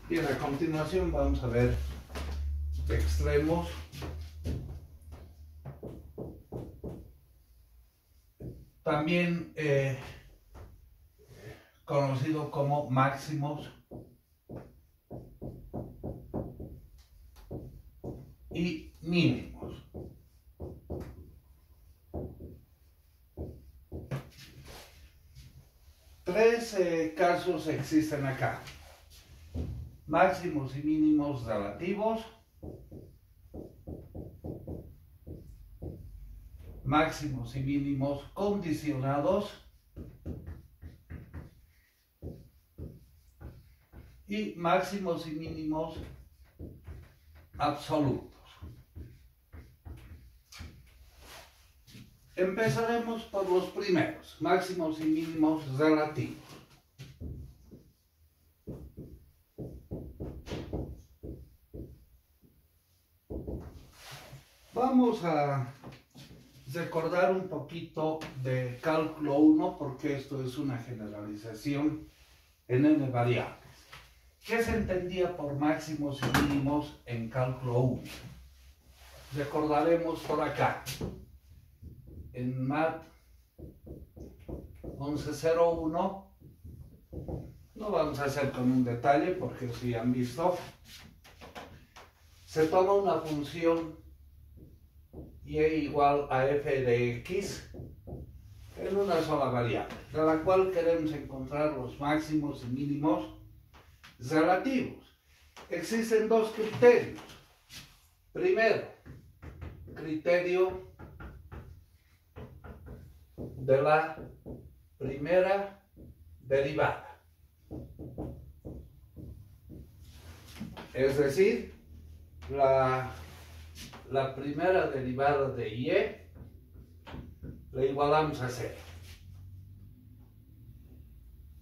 Bien, a continuación vamos a ver extremos. También conocido como máximos y mínimos. Tres casos existen acá: máximos y mínimos relativos, máximos y mínimos condicionados y máximos y mínimos absolutos. Empezaremos por los primeros, máximos y mínimos relativos. Vamos a recordar un poquito de cálculo 1 porque esto es una generalización en n variables. ¿Qué se entendía por máximos y mínimos en cálculo 1? Recordaremos por acá. En MAT 1101, no vamos a hacer con un detalle porque si han visto, se toma una función y igual a f de x en una sola variable, de la cual queremos encontrar los máximos y mínimos relativos. Existen dos criterios. Primero, criterio de la primera derivada, es decir, la primera derivada de y la igualamos a 0.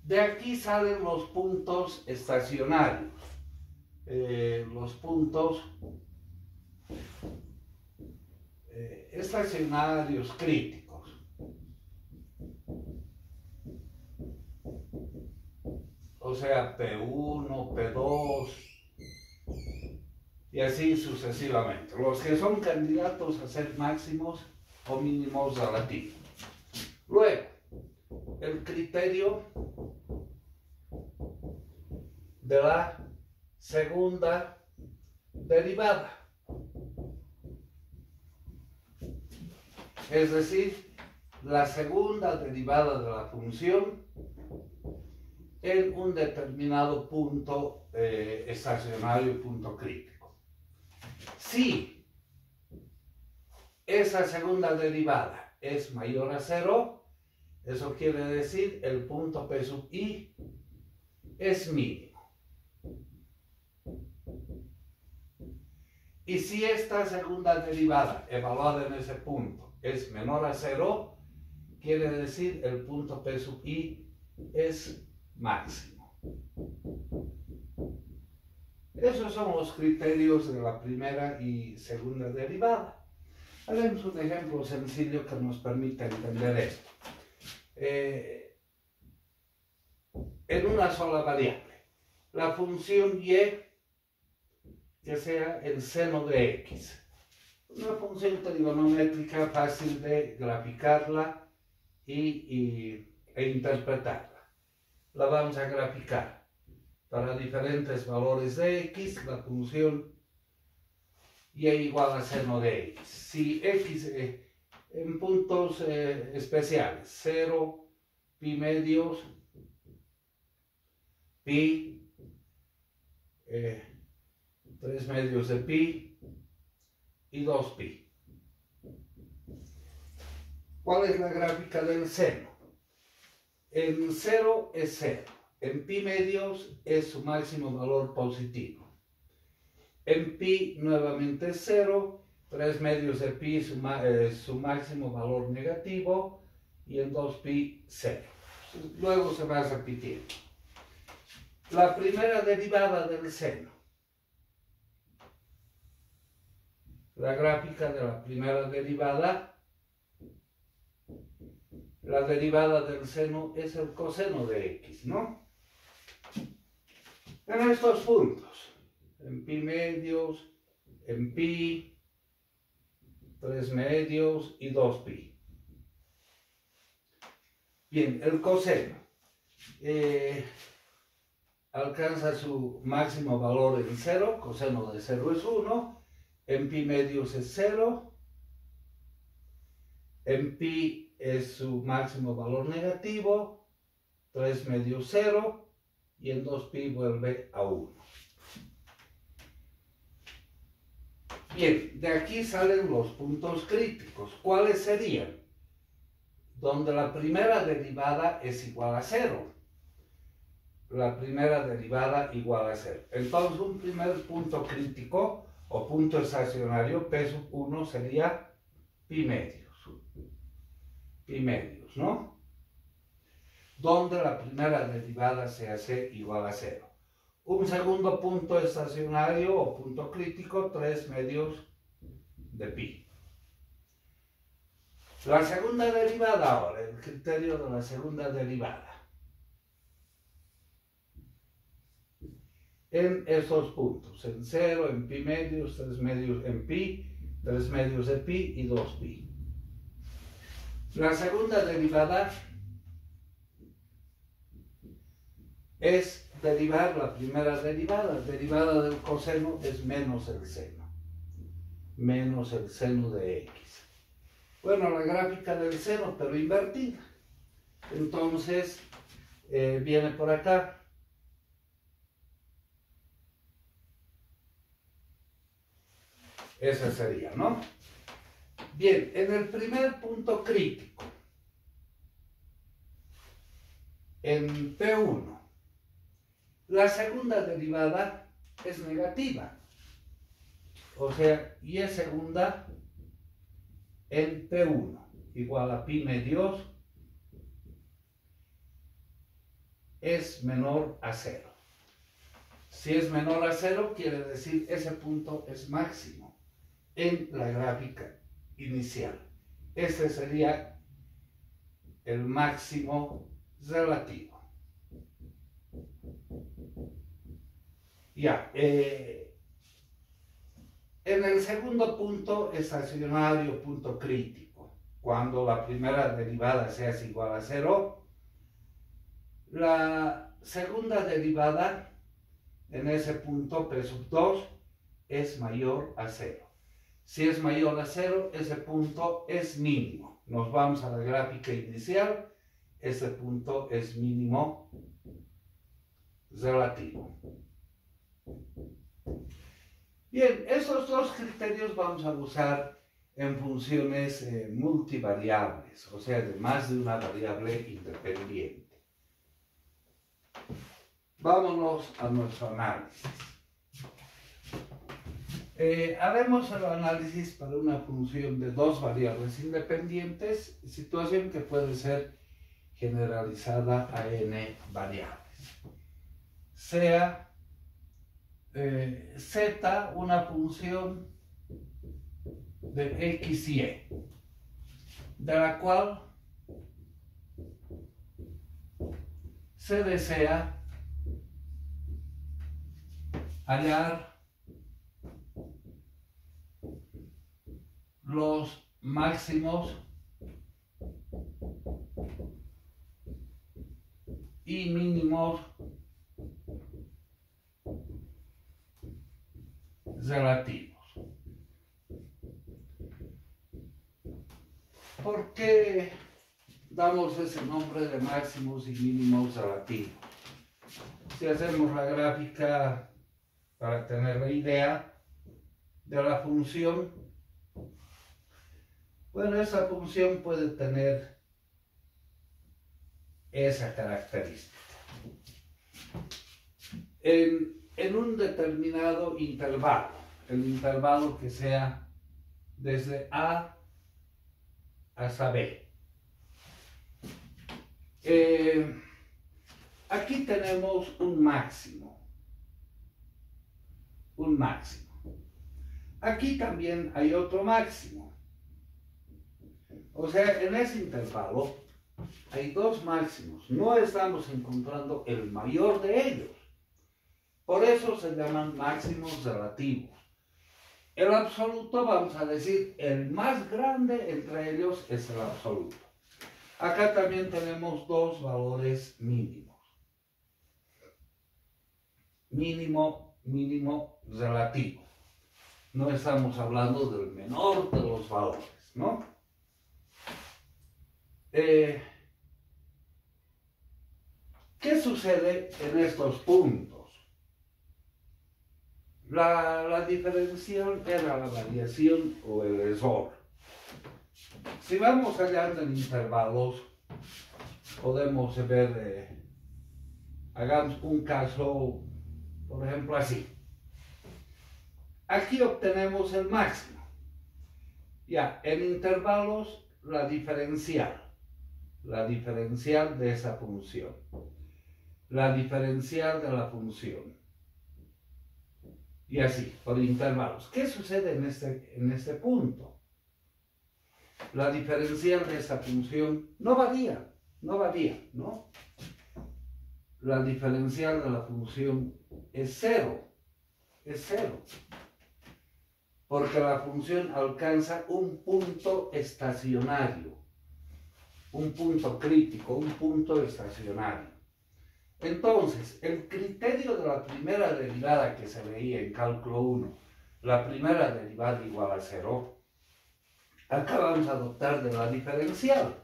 De aquí salen los puntos estacionarios, los puntos estacionarios críticos. O sea, P1, P2 y así sucesivamente. Los que son candidatos a ser máximos o mínimos relativos. Luego, el criterio de la segunda derivada. Es decir, la segunda derivada de la función en un determinado punto estacionario, punto crítico. Si esa segunda derivada es mayor a 0, eso quiere decir el punto P sub i es mínimo. Y si esta segunda derivada evaluada en ese punto es menor a 0, quiere decir el punto P sub i es máximo. Esos son los criterios de la primera y segunda derivada. Haremos un ejemplo sencillo que nos permita entender esto. En una sola variable, la función y que sea el seno de x. Una función trigonométrica fácil de graficarla e interpretarla. La vamos a graficar para diferentes valores de x, la función y igual a seno de x. Si x en puntos especiales, 0, pi medios, pi, 3 medios de pi y 2 pi. ¿Cuál es la gráfica del seno? En 0 es 0, en pi medios es su máximo valor positivo, en pi nuevamente es 0, 3 medios de pi su máximo valor negativo y en 2 pi 0. Luego se va repitiendo. La primera derivada del seno. La gráfica de la primera derivada. La derivada del seno es el coseno de x, ¿no? En estos puntos, en pi medios, en pi, 3 medios y 2 pi. Bien, el coseno alcanza su máximo valor en 0, coseno de 0 es 1, en pi medios es 0, en pi es su máximo valor negativo, 3 medios 0, y en 2 pi vuelve a 1. Bien, de aquí salen los puntos críticos. ¿Cuáles serían? Donde la primera derivada es igual a 0. La primera derivada igual a 0. Entonces, un primer punto crítico o punto estacionario, P sub 1 sería pi medios. Pi medios, ¿no? Donde la primera derivada se hace igual a 0. Un segundo punto estacionario o punto crítico, 3 medios de pi. La segunda derivada ahora, el criterio de la segunda derivada. En estos puntos, en 0, en pi medios, 3 medios en pi, 3 medios de pi y 2 pi. La segunda derivada es derivar la primera derivada. La derivada del coseno es menos el seno. Menos el seno de x. Bueno, la gráfica del seno, pero invertida. Entonces, viene por acá. Esa sería, ¿no? Bien, en el primer punto crítico, en P1, la segunda derivada es negativa. O sea, y es segunda en P1 igual a pi medios es menor a 0. Si es menor a 0, quiere decir ese punto es máximo en la gráfica inicial. Este sería el máximo relativo. Ya, en el segundo punto estacionario, punto crítico, cuando la primera derivada sea igual a 0, la segunda derivada en ese punto P sub 2 es mayor a 0. Si es mayor a 0, ese punto es mínimo. Nos vamos a la gráfica inicial, ese punto es mínimo relativo. Bien, estos dos criterios vamos a usar en funciones multivariables, o sea, de más de una variable independiente. Vámonos a nuestro análisis. Haremos el análisis para una función de dos variables independientes, situación que puede ser generalizada a n variables. Sea z una función de x y y, de la cual se desea hallar los máximos y mínimos relativos. ¿Por qué damos ese nombre de máximos y mínimos relativos? Si hacemos la gráfica para tener la idea de la función, bueno, esa función puede tener esa característica. En un determinado intervalo, el intervalo que sea desde A hasta B. Aquí tenemos un máximo. Un máximo. Aquí también hay otro máximo. O sea, en ese intervalo hay dos máximos. No estamos encontrando el mayor de ellos. Por eso se llaman máximos relativos. El absoluto, vamos a decir, el más grande entre ellos es el absoluto. Acá también tenemos dos valores mínimos. Mínimo, mínimo relativo. No estamos hablando del menor de los valores, ¿no? ¿Qué sucede en estos puntos? La diferencial era la variación o el error. Si vamos hallando en intervalos, podemos ver, hagamos un caso, por ejemplo, así. Aquí obtenemos el máximo. Ya, en intervalos, la diferencial de esa función, la diferencial de la función. Y así, por intervalos. ¿Qué sucede en este punto? La diferencial de esa función no varía, ¿no? La diferencial de la función es cero, porque la función alcanza un punto estacionario, un punto crítico, un punto estacionario. Entonces, el criterio de la primera derivada que se veía en cálculo 1, la primera derivada igual a 0, acá vamos a adoptar de la diferencial.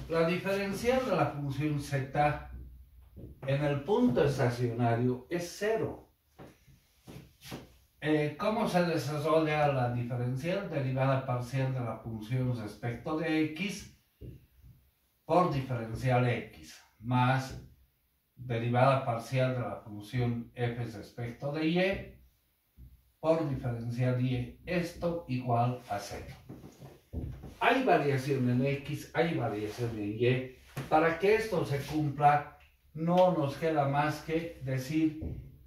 La diferencial de la función z en el punto estacionario es 0. ¿Cómo se desarrolla la diferencial? Derivada parcial de la función respecto de x por diferencial x más derivada parcial de la función f respecto de y por diferencial y, esto igual a 0. Hay variación en x, hay variación en y. Para que esto se cumpla, no nos queda más que decir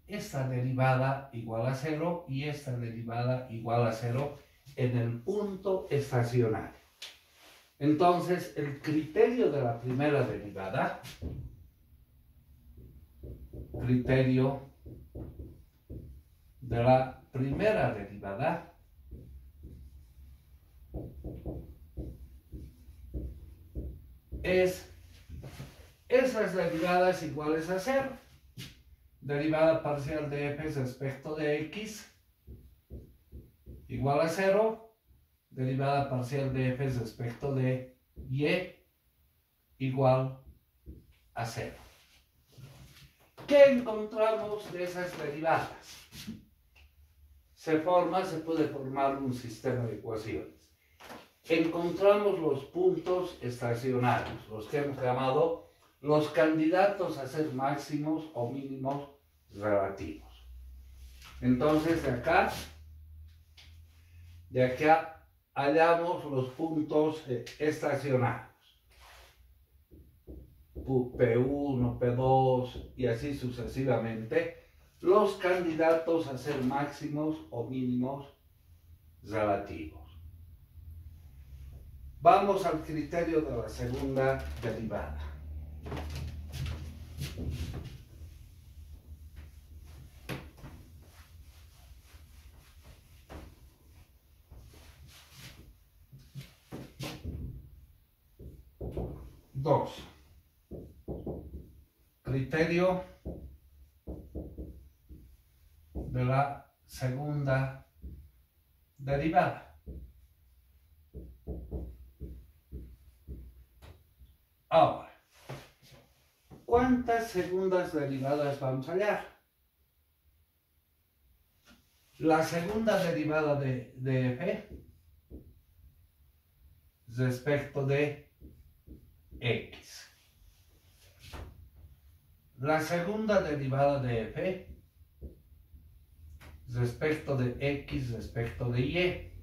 esta derivada igual a 0 y esta derivada igual a 0 en el punto estacionario. Entonces, el criterio de la primera derivada, es esas derivadas iguales a 0. Derivada parcial de f respecto de x igual a 0. Derivada parcial de f respecto de y igual a 0. ¿Qué encontramos de esas derivadas? Se puede formar un sistema de ecuaciones. Encontramos los puntos estacionarios, los que hemos llamado los candidatos a ser máximos o mínimos relativos. Entonces, de acá hallamos los puntos estacionarios. P1, P2 y así sucesivamente, los candidatos a ser máximos o mínimos relativos. Vamos al criterio de la segunda derivada. Criterio de la segunda derivada. Ahora, ¿cuántas segundas derivadas vamos a hallar? La segunda derivada de f respecto de x. La segunda derivada de f respecto de x respecto de y.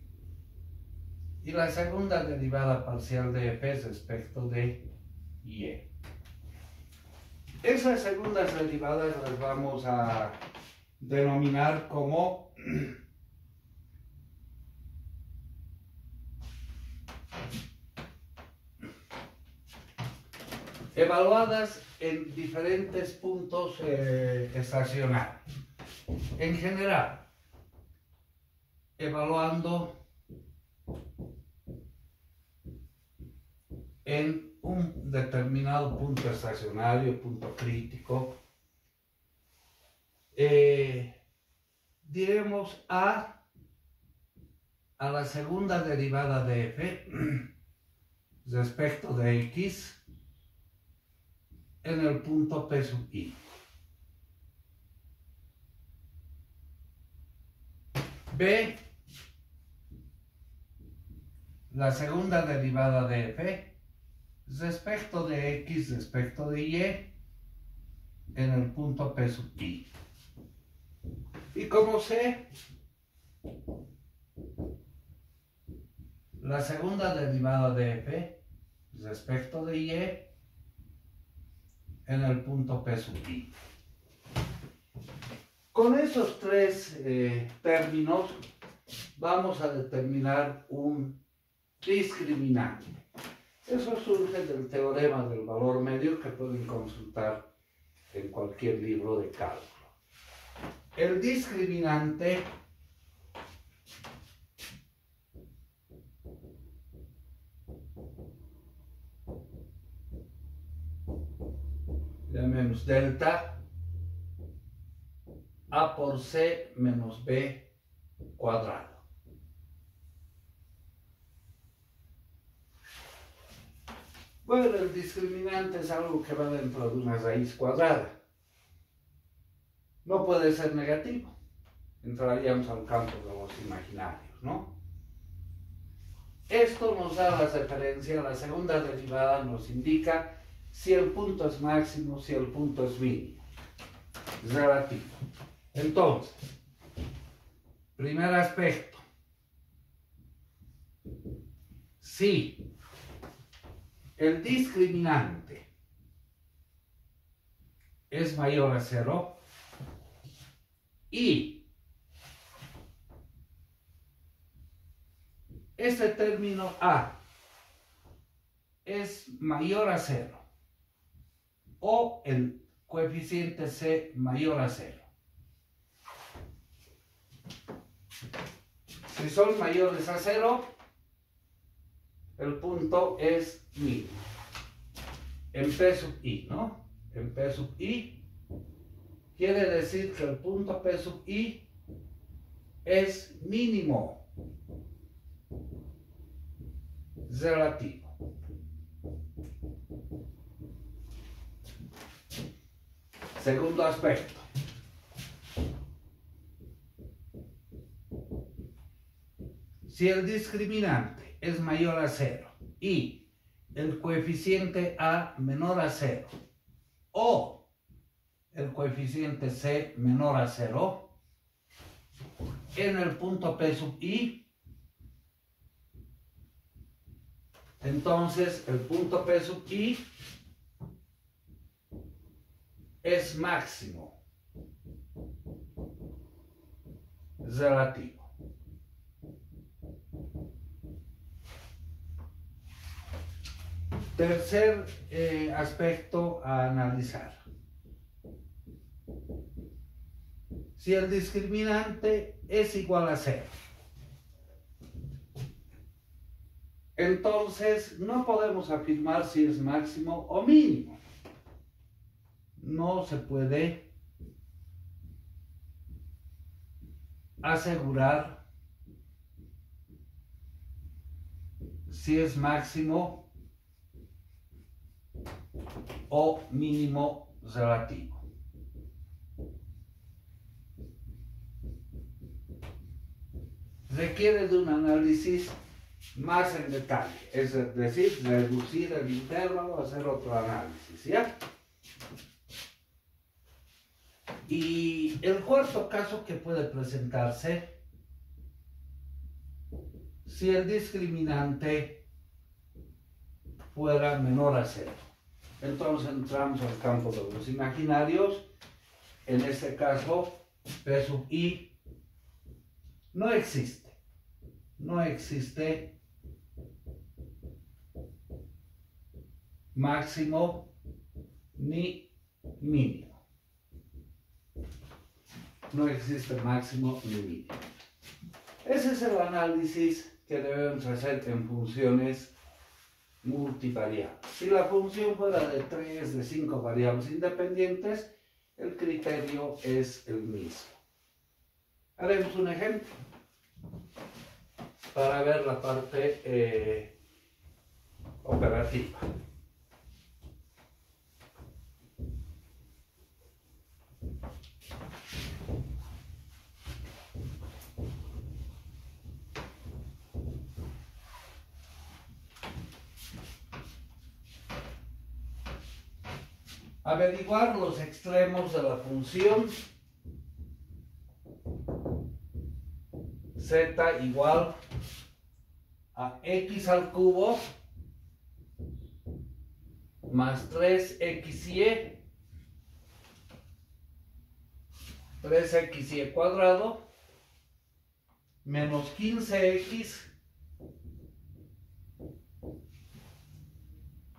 Y la segunda derivada parcial de f respecto de y. Esas segundas derivadas las vamos a denominar como evaluadas en diferentes puntos estacionarios. En general, evaluando en un determinado punto estacionario, punto crítico, diremos a la segunda derivada de f respecto de x en el punto P sub i. B, la segunda derivada de f respecto de x respecto de y en el punto P sub i. Y como C, la segunda derivada de f respecto de y en el punto P sub i. Con esos tres términos vamos a determinar un discriminante. Eso surge del teorema del valor medio que pueden consultar en cualquier libro de cálculo. El discriminante llamemos delta a por c menos b cuadrado. Bueno, el discriminante es algo que va dentro de una raíz cuadrada. No puede ser negativo. Entraríamos al campo de los imaginarios, ¿no? Esto nos da la referencia, la segunda derivada nos indica si el punto es máximo, si el punto es mínimo. Relativo. Entonces, primer aspecto. Si el discriminante es mayor a 0 y este término A es mayor a 0 o el coeficiente C mayor a 0. Si son mayores a 0, el punto es mínimo. En P sub i, ¿no? En P sub i quiere decir que el punto P sub i es mínimo relativo. Segundo aspecto. Si el discriminante es mayor a 0 y el coeficiente A menor a 0 o el coeficiente C menor a 0, en el punto P sub i, entonces el punto P sub i es máximo relativo. Tercer aspecto a analizar. Si el discriminante es igual a 0, entonces no podemos afirmar si es máximo o mínimo. No se puede asegurar si es máximo o mínimo relativo. Requiere de un análisis más en detalle, es decir, reducir el intervalo, hacer otro análisis, ¿ya? Y el cuarto caso que puede presentarse, si el discriminante fuera menor a 0. Entonces entramos al campo de los imaginarios. En este caso, P sub i no existe. No existe máximo ni mínimo. No existe máximo ni mínimo. Ese es el análisis que debemos hacer en funciones multivariables. Si la función fuera de 3, de 5 variables independientes, el criterio es el mismo. Haremos un ejemplo para ver la parte operativa. Averiguar los extremos de la función z igual a x al cubo más 3xy, 3xy cuadrado, menos 15x,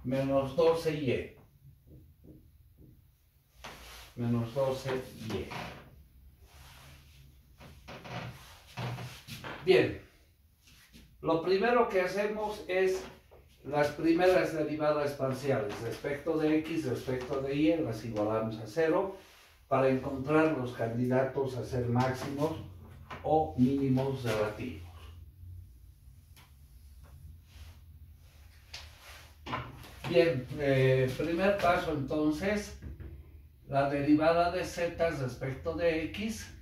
menos 12y. Menos 12y. Bien, lo primero que hacemos es las primeras derivadas parciales respecto de x, respecto de y, las igualamos a 0 para encontrar los candidatos a ser máximos o mínimos relativos. Bien, primer paso entonces, la derivada de z respecto de x,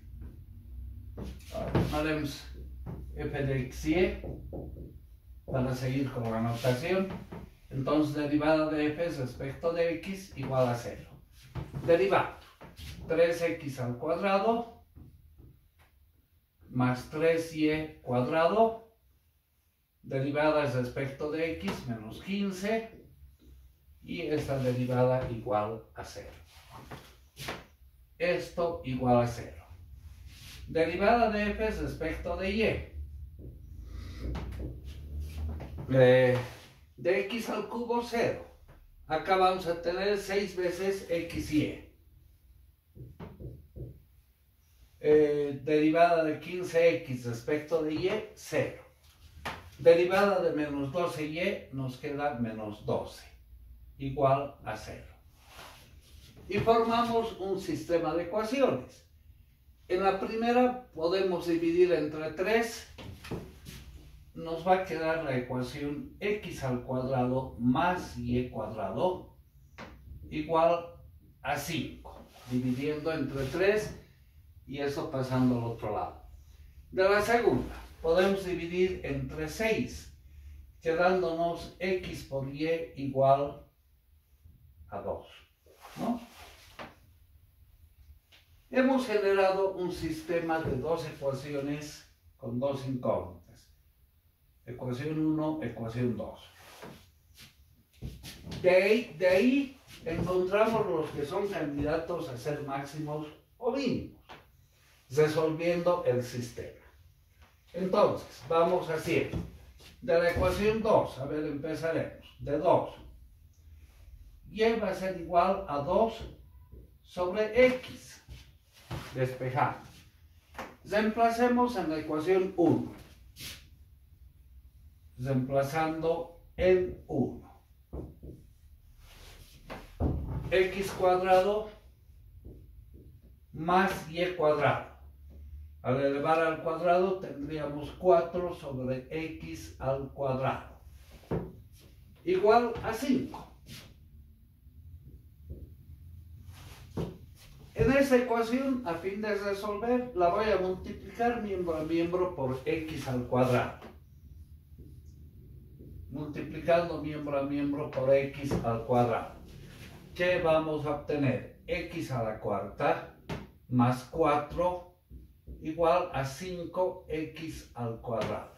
haremos f de xy para seguir con la notación. Entonces derivada de f respecto de x igual a 0. Derivado, 3x al cuadrado más 3y cuadrado, derivadas respecto de x menos 15, y esta derivada igual a 0. Esto igual a 0. Derivada de f respecto de y. De x al cubo 0. Acá vamos a tener 6 veces xy. Derivada de 15x respecto de y, 0. Derivada de menos 12y nos queda menos 12, igual a 0. Y formamos un sistema de ecuaciones. En la primera podemos dividir entre 3. Nos va a quedar la ecuación x al cuadrado más y cuadrado igual a 5. Dividiendo entre 3 y eso pasando al otro lado. De la segunda podemos dividir entre 6, quedándonos x por y igual a 2, ¿no? Hemos generado un sistema de dos ecuaciones con dos incógnitas. Ecuación 1, ecuación 2. De ahí encontramos los que son candidatos a ser máximos o mínimos, resolviendo el sistema. Entonces, vamos haciendo. De la ecuación 2, a ver, empezaremos. De 2. Y va a ser igual a 2 sobre x. Despejando. Reemplacemos en la ecuación 1. Reemplazando en 1. X cuadrado más y cuadrado. Al elevar al cuadrado tendríamos 4 sobre x al cuadrado. Igual a 5. En esta ecuación, a fin de resolver, la voy a multiplicar miembro a miembro por x al cuadrado. Multiplicando miembro a miembro por x al cuadrado. ¿Qué vamos a obtener? X a la cuarta más 4 igual a 5x al cuadrado.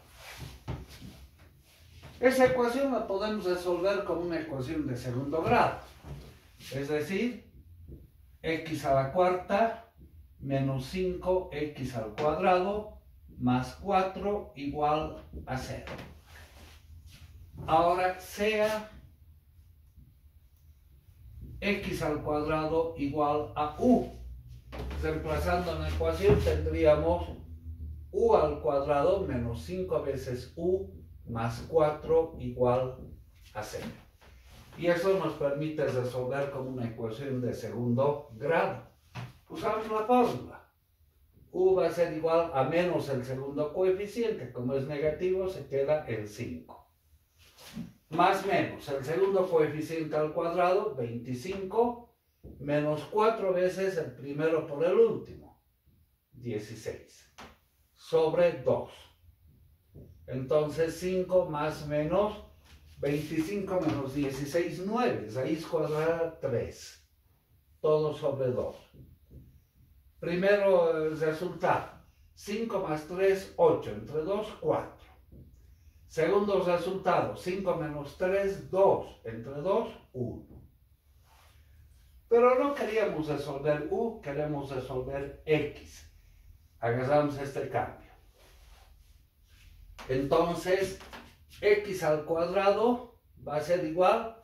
Esa ecuación la podemos resolver como una ecuación de segundo grado. Es decir, x a la cuarta menos 5x al cuadrado más 4 igual a 0. Ahora sea x al cuadrado igual a u. Reemplazando en la ecuación tendríamos u al cuadrado menos 5 veces u más 4 igual a 0. Y eso nos permite resolver como una ecuación de segundo grado. Usamos la fórmula. U va a ser igual a menos el segundo coeficiente. Como es negativo, se queda en 5. Más menos el segundo coeficiente al cuadrado, 25, menos 4 veces el primero por el último, 16, sobre 2. Entonces 5 más menos 25 menos 16, 9. Raíz cuadrada 3. Todo sobre 2. Primero el resultado. 5 más 3, 8. Entre 2, 4. Segundo resultado. 5 menos 3, 2. Entre 2, 1. Pero no queríamos resolver u, queremos resolver x. Agarramos este cambio. Entonces, x al cuadrado va a ser igual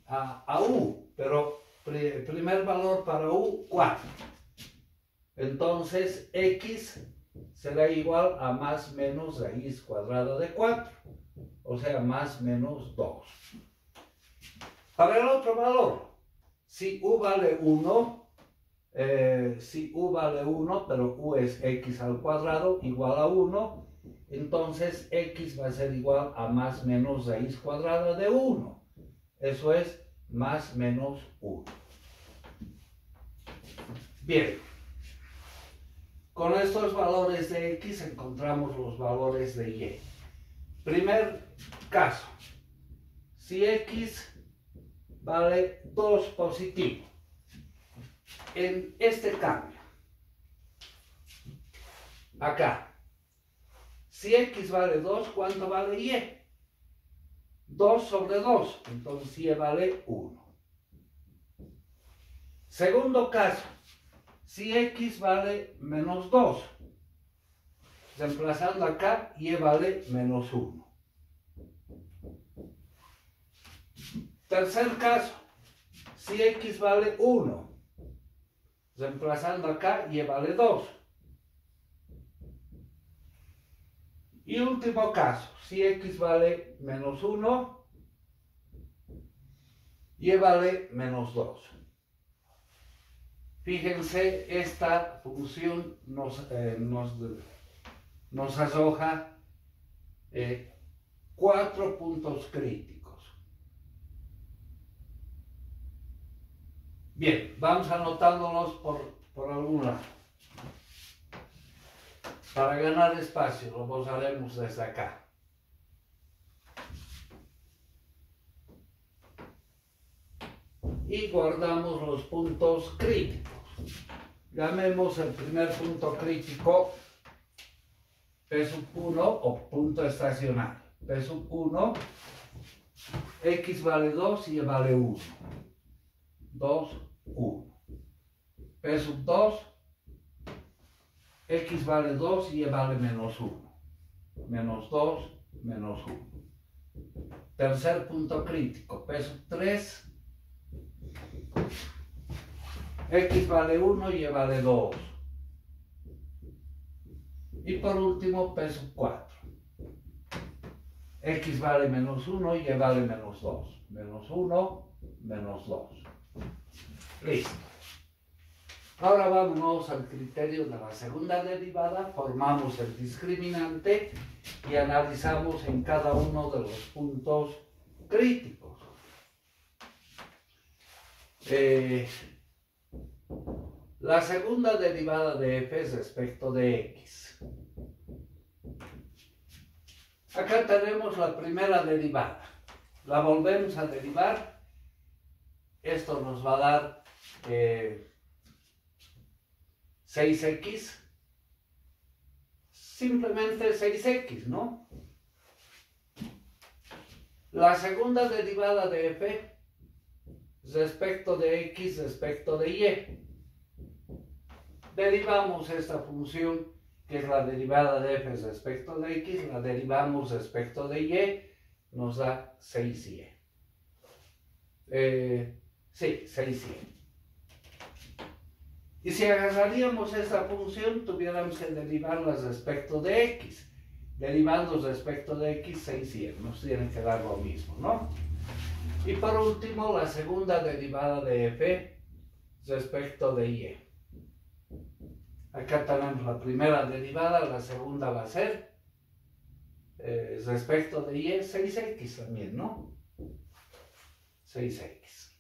a u, pero el primer valor para u, 4. Entonces, x será igual a más menos raíz cuadrada de 4, o sea, más menos 2. Para el otro valor, si u vale 1, pero u es x al cuadrado igual a 1, entonces x va a ser igual a más menos raíz cuadrada de 1. Eso es más menos 1. Bien. Con estos valores de x encontramos los valores de y. Primer caso. Si x vale 2 positivo. En este cambio. Acá. Si x vale 2, ¿cuánto vale y? 2 sobre 2. Entonces y vale 1. Segundo caso. Si x vale menos 2. Reemplazando acá, y vale menos 1. Tercer caso. Si x vale 1. Reemplazando acá, y vale 2. Y último caso, si x vale menos 1, y vale menos 2. Fíjense, esta función nos arroja 4 puntos críticos. Bien, vamos anotándolos por algún lado. Para ganar espacio, lo posaremos desde acá. Y guardamos los puntos críticos. Llamemos el primer punto crítico P1 o punto estacionario. P1, x vale 2 y y vale 1. 2, 1. P2, x vale 2 y y vale menos 1. Menos 2, menos 1. Tercer punto crítico, P3, x vale 1 y y vale 2. Y por último, P4. X vale menos 1 y y vale menos 2. Menos 1, menos 2. Listo. Ahora vámonos al criterio de la segunda derivada. Formamos el discriminante y analizamos en cada uno de los puntos críticos. La segunda derivada de f es respecto de x. Acá tenemos la primera derivada. La volvemos a derivar. Esto nos va a dar 6x. Simplemente 6x, ¿no? La segunda derivada de f respecto de x respecto de y. Derivamos esta función que es la derivada de f respecto de x, la derivamos respecto de y, nos da 6y. Sí, 600. Y si agarraríamos esta función, tuviéramos que derivarla respecto de x. Derivando respecto de x, 600. Nos tiene que dar lo mismo, ¿no? Y por último, la segunda derivada de f respecto de y. Acá tenemos la primera derivada, la segunda va a ser respecto de y, 6x también, ¿no? 6x.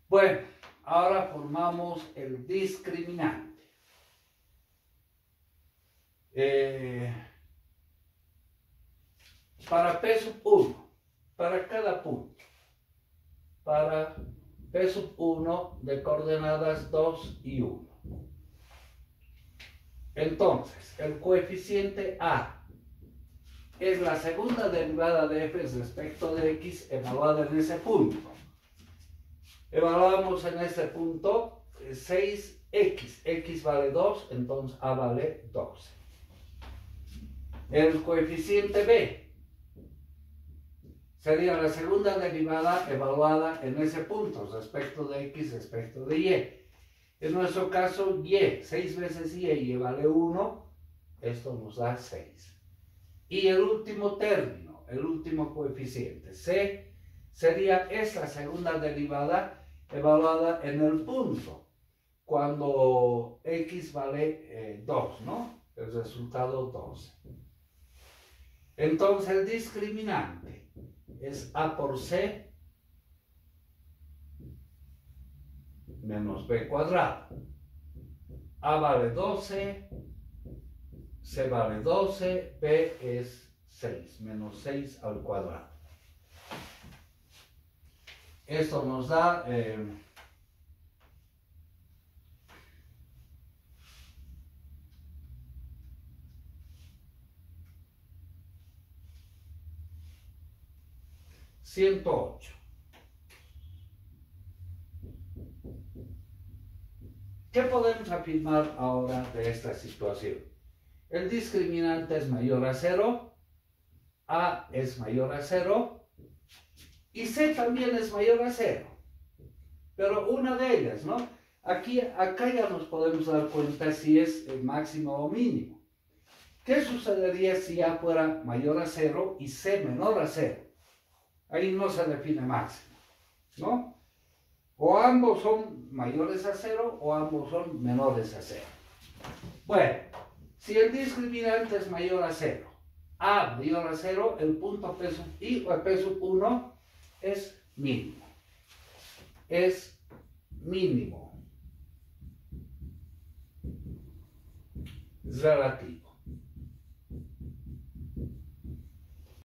Bueno, ahora formamos el discriminante. Para P sub 1, para cada punto, para P sub 1 de coordenadas 2 y 1. Entonces, el coeficiente A es la segunda derivada de f respecto de x evaluada en ese punto. Evaluamos en este punto 6x, x vale 2, entonces A vale 12. El coeficiente B sería la segunda derivada evaluada en ese punto, respecto de x, respecto de y. En nuestro caso, y, 6 veces y vale 1, esto nos da 6. Y el último término, el último coeficiente, c, sería esta segunda derivada evaluada en el punto, cuando x vale 2, ¿no? El resultado 12. Entonces el discriminante es a por c menos b cuadrado. A vale 12, c vale 12, b es 6, menos 6 al cuadrado. Esto nos da 108. ¿Qué podemos afirmar ahora de esta situación? El discriminante es mayor a 0, A es mayor a 0 y C también es mayor a 0. Pero una de ellas, ¿no? Acá ya nos podemos dar cuenta si es máximo o mínimo. ¿Qué sucedería si A fuera mayor a 0 y C menor a 0? Ahí no se define máximo, ¿no? O ambos son mayores a 0 o ambos son menores a 0. Bueno, si el discriminante es mayor a 0, A mayor a 0, el punto P sub I o P sub 1 es mínimo. Es mínimo. Relativo.